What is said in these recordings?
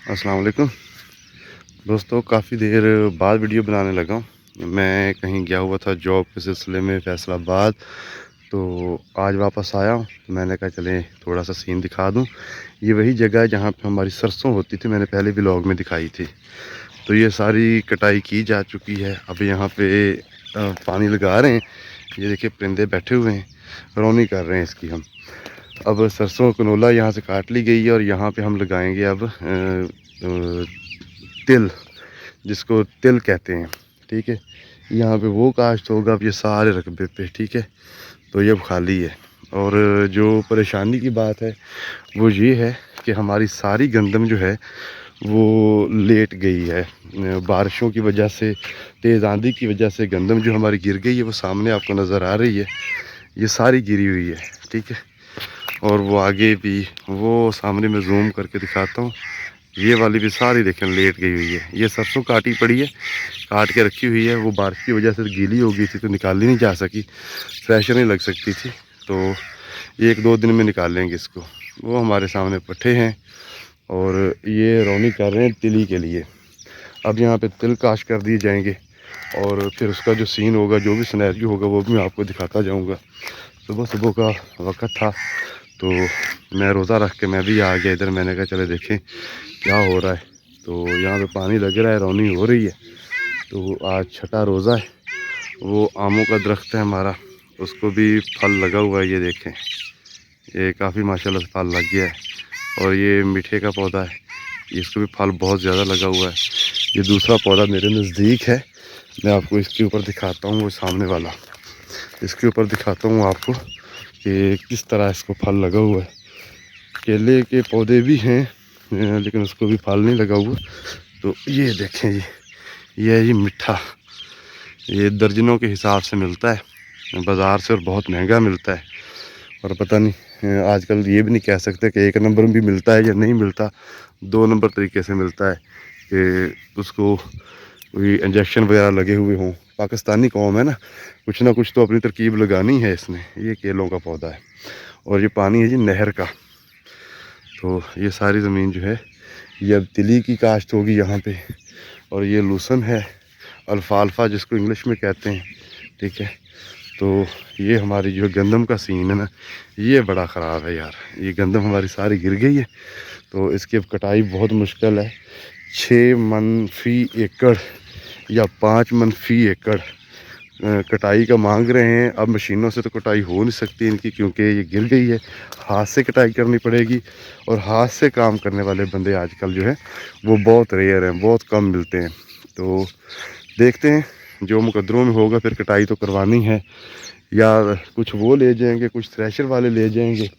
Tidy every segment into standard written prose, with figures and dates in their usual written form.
अस्सलाम वालेकुम दोस्तों, काफ़ी देर बाद वीडियो बनाने लगा हूँ। मैं कहीं गया हुआ था जॉब के सिलसिले में फैसलाबाद, तो आज वापस आया हूँ। तो मैंने कहा चलें थोड़ा सा सीन दिखा दूँ। ये वही जगह है जहाँ पे हमारी सरसों होती थी, मैंने पहले व्लॉग में दिखाई थी। तो ये सारी कटाई की जा चुकी है। अब यहाँ पे पानी लगा रहे हैं। ये देखिए परिंदे बैठे हुए हैं, रौनी कर रहे हैं इसकी हम। अब सरसों कनोला यहाँ से काट ली गई है और यहाँ पे हम लगाएंगे अब तिल, जिसको तिल कहते हैं। ठीक है, यहाँ पे वो काश्त होगा अब ये सारे रकबे पे। ठीक है, तो ये अब खाली है। और जो परेशानी की बात है वो ये है कि हमारी सारी गंदम जो है वो लेट गई है। बारिशों की वजह से, तेज़ आंधी की वजह से गंदम जो हमारी गिर गई है, वो सामने आपको नज़र आ रही है। ये सारी गिरी हुई है। ठीक है, और वो आगे भी, वो सामने मैं जूम करके दिखाता हूँ। ये वाली भी सारी देखें लेट गई हुई है। ये सरसों काटी पड़ी है, काट के रखी हुई है। वो बारिश की वजह से गीली हो गई थी तो निकाली नहीं जा सकी, फ्रेशर नहीं लग सकती थी। तो 1-2 दिन में निकाल लेंगे इसको। वो हमारे सामने पट्ठे हैं और ये रौनी कर रहे हैं तिली के लिए। अब यहाँ पे तिल काश कर दिए जाएंगे और फिर उसका जो सीन होगा, जो भी सिनेरियो होगा, वो भी मैं आपको दिखाता जाऊँगा। सुबह सुबह का वक़्त था तो मैं रोज़ा रख के मैं भी आ गया इधर। मैंने कहा चले देखें क्या हो रहा है। तो यहाँ पे पानी लग रहा है, रौनी हो रही है। तो आज छठा रोज़ा है। वो आमों का दरख्त है हमारा, उसको भी फल लगा हुआ है। ये देखें, ये काफ़ी माशाल्लाह से फल लग गया है। और ये मीठे का पौधा है, इसको भी फल बहुत ज़्यादा लगा हुआ है। ये दूसरा पौधा मेरे नज़दीक है, मैं आपको इसके ऊपर दिखाता हूँ। वो सामने वाला, इसके ऊपर दिखाता हूँ आपको कि किस तरह इसको फल लगा हुआ है। केले के पौधे भी हैं लेकिन उसको भी फल नहीं लगा हुआ। तो ये देखें, ये है जी मिठा। ये दर्जनों के हिसाब से मिलता है बाज़ार से और बहुत महंगा मिलता है। और पता नहीं आजकल ये भी नहीं कह सकते कि 1 नंबर में भी मिलता है या नहीं मिलता। 2 नंबर तरीके से मिलता है कि उसको कोई इंजेक्शन वगैरह लगे हुए हों। पाकिस्तानी कौम है ना कुछ तो अपनी तरकीब लगानी है इसने। ये केलों का पौधा है और ये पानी है जी नहर का। तो ये सारी ज़मीन जो है ये अब तिली की काश्त होगी यहाँ पे। और ये लूसन है, अल्फाल्फा जिसको इंग्लिश में कहते हैं। ठीक है, तो ये हमारी जो गंदम का सीन है ना, ये बड़ा ख़राब है यार। ये गंदम हमारी सारी गिर गई है तो इसकी अब कटाई बहुत मुश्किल है। 6 मन फ़ी एकड़ या 5 मन फ़ी एकड़ कटाई का मांग रहे हैं। अब मशीनों से तो कटाई हो नहीं सकती इनकी, क्योंकि ये गिर गई है। हाथ से कटाई करनी पड़ेगी और हाथ से काम करने वाले बंदे आजकल जो है वो बहुत रेयर हैं, बहुत कम मिलते हैं। तो देखते हैं जो मुकद्दरों में होगा, फिर कटाई तो करवानी है। या कुछ वो ले जाएंगे, कुछ थ्रेशर वाले ले जाएंगे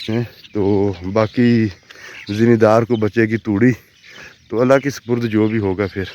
हैं। तो बाकी ज़िम्मेदार को बचेगी तूड़ी। तो अल्लाह की सुपुर्द जो भी होगा फिर